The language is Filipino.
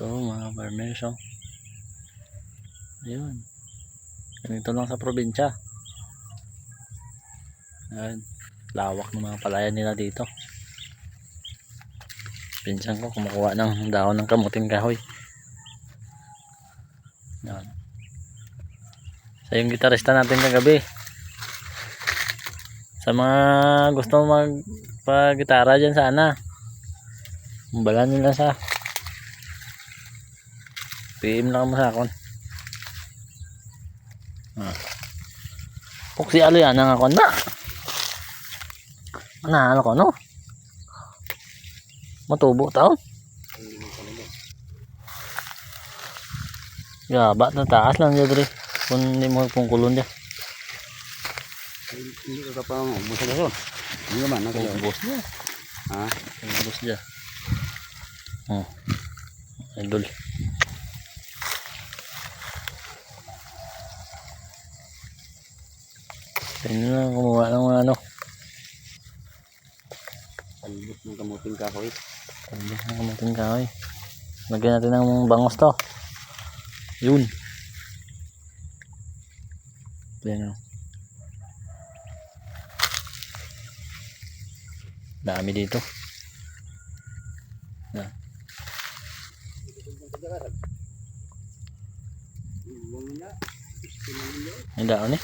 So mga farmers, oh. Ayun. Ganito lang sa probinsya. Ayun. Lawak ng mga palayan nila dito. Pinsan ko kumukuha ng dahon ng kamuting kahoy. Yan. Sa yung gitarista natin kagabi. Sa mga gusto magpa-gitara dyan sana. Umbalan nila sa PM lang mo sa akon. Puksi alo yan ang akon ba? Ano ko no? Matubo tao? Gaba na taas lang dyan dre. Kung hindi mo pungkulon dyan. Hindi ka pa ubos na so. Hindi naman Ubos niya. Ha? Ubos niya. Oh. Idol. Tingnan lang kumuha ng mga ano. Talbot ng kamuting kahoy. Talbot ng kamuting kahoy. Lagyan natin ng bangos to. Yun. Yan o. Dami dito. Yan. Ang daon eh.